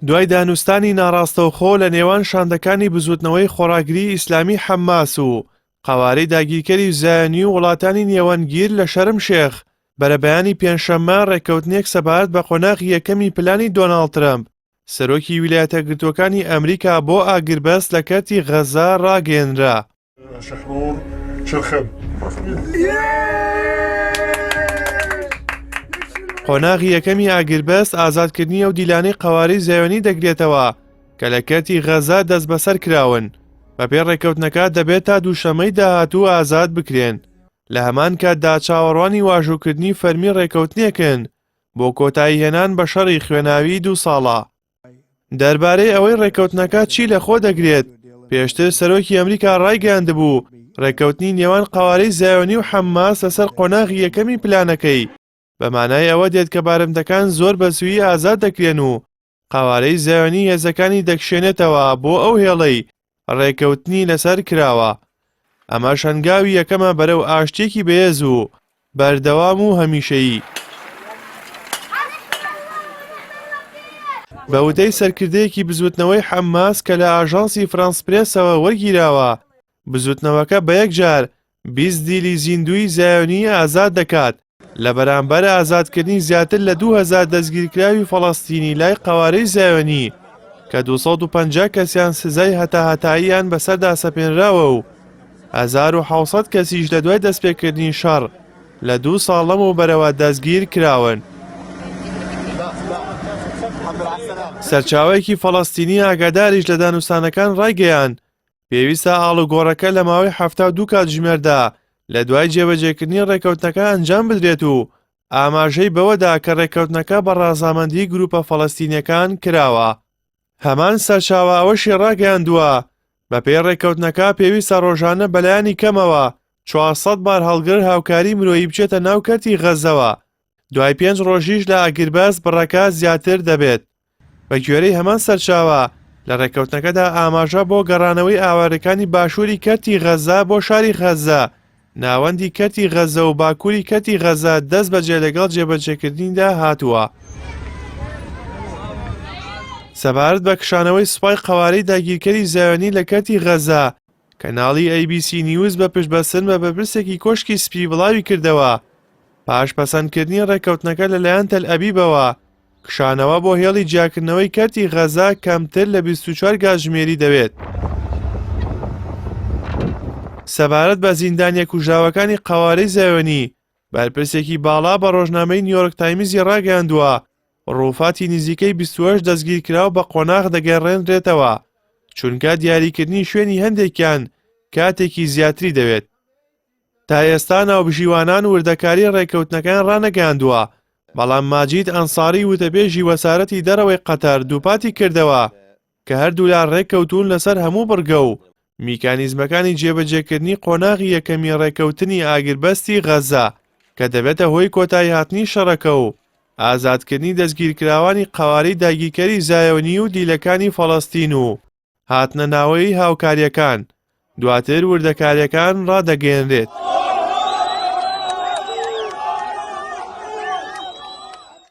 دوای دانوستانی ناڕاستەوخۆ لە نێوان شاندەکانی بزوتنەوەی خۆراگری ئیسلامی حەماس و قەوارەی داگیرکەری زایۆنی و وڵاتانی نێوەنگیر لە شەرم شێخ بەرەبەیانی پێنجشەممە ڕێکەوتنێک سەبارەت بە قۆناغی یەکەمی پلانی دۆناڵد ترەمپ سەرۆکی ویلایەتە گرتووەکانی ئەمریکا بۆ ئاگربەست لە کەرتی غەزا ڕاگەیەنرا. قۆناغی یەکەمی ئاگربەست ئازادکردنی ئەو دیلانەی قەوارەی زایۆنی دەگرێتەوە کە لە کەرتی غەزا دەست بەسەر کراون بەپێ ڕێکەوتنەکە دەبێت تا دووشەمەی داهاتوو ئازاد بکرێن. لە هەمان کاتدا چاوەڕوانی واژووکردنی فەرمی ڕێکەوتنێکن بۆ کۆتایی هێنان بە شەڕی خوێناوی 2 ساڵە. دەربارەی ئەوەی ڕێکەوتنەکە چی لەخۆ دەگرێت پێشتر سەرۆکی ئەمریکا ڕایگەیاندبوو ڕێکەوتنی نێوان قەوارەی زایۆنی و حەماس لەسەر قۆناغی یەکەمی پلانەکەی بە مانای ئەوە دێت کە بارمدەکان زۆر بەسووی ئازاد دەکرێن و قەوارەی زایۆنی هێزەکانی دەکشێنێتەوە بۆ ئەو هێڵەی ڕێکەوتنی لەسەر کراوە. ئەمە شەنگاوی یەکەمە بەرەو ئاشتێکی بەهێز و بەردەوام و هەمیشەیی. بە وتەی سەرکردەیەکی بزوتنەوەی حەماس کە لە ئاژانسی فرانس پرێسەوە وەرگیراوە بزوتنەوەکە بە یەکجار 20 دیلی زیندوی زایۆنی ئازاد دەکات لە بەرامبەر ئازادکردنی زیاتر لە 2000 دەستگیرکراوی فەڵەستینی لای قەوارەی زایۆنی کە 250 کەسیان سزای هەتاهەتاییان بەسەردا سەپێنراوە و 1700 کەسیش لە دوای دەستپێکردنی شەڕ لە 2 ساڵ لەمەوە بەرەوە دەستگیر کراون. سەرچاوەیەکی فەڵەستینی ئاگاداریش لە دانوستانەکان ڕایگەیان پێویستە ئاڵوگۆڕەکە لە ماوەی 72 کاتژمێردا لە دوای جێبەجێکردنی ڕێکەوتنەکە ئەنجام بدرێت و ئاماژەی بەوەدا کە ڕێکەوتنەکە بە ڕازامەندی گروپە فەڵەستینیەکان کراوە. هەمان سەرچاوە ئەوەشی ڕاگەیاندووە بەپێی ڕێکەوتنەکە پێویستە ڕۆژانە بەلایانی کەمەوە 400 بار هەڵگر هاوکاری مرۆیی بچێتە ناو کەرتی غەزەوە. دوای 5 ڕۆژیش لە ئاگربەست بڕەکە زیاتر دەبێت. بە گوێرەی هەمان سەرچاوە لە ڕێکەوتنەکەدا ئاماژە بۆ گەڕانەوەی ئاوارەکانی باشووری کەرتی غەزا بۆ شاری غەزا ناوەندی کەرتی غەزە و باکووری کەرتی غەزا دەست بەجێ لەگەڵ جێبەجێکردنیدا هاتووە. سەبارەت بە کشانەوەی سوپای قەوارەی داگیرکەری زایۆنی لە کەرتی غەزا کەناڵی ABC نیوز بە پشتبەستن بە بەرپرسێکی کۆشکی سپی بڵاوی کردەوە پاش پەسەندکردنی ڕێکەوتنەکە لەلایەن تەل ئەبیبەوە کشانەوە بۆ هێڵی جیاکردنەوەی کەرتی غەزا کەمتر لە 24 کاتژمێری دەوێت. سەبارەت بە زیندانیە کوژراوەکانی قەوارەی زایۆنی بەرپرسێکی باڵا بە ڕۆژنامەی نیویۆرک تایمزی ڕاگەیاندووە ڕووفاتی نزیکەی 28 دەستگیرکراو بە قۆناغ دەگەڕێنرێتەوە چونکە دیاریکردنی شوێنی هەندێکیان کاتێکی زیاتری دەوێت. تا ئێستا ناوبژیوانان وردەکاری ڕێکەوتنەکان ڕانەگەاندووە بەڵام ماجید ئەنساری وتەبێژی وەسارەتی دەرەوەی قەتەر دووپاتی کردەوە کە هەردوو لا ڕێککەوتون لەسەر هەموو بڕگە و میکانیزمەکانی جێبەجێکردنی قۆناغی یەکەمی ڕێکەوتنی ئاگربەستی غەزا کە دەبێتە هۆی کۆتایی هاتنی شەڕەکە و ئازادکردنی دەستگیرکراوانی قەوارەی داگیرکەری زایۆنی و دیلەکانی فەڵەستین و هاتنە ناوەی هاوکاریەکان دواتر وردەکاریەکان ڕادەگەیەنرێت.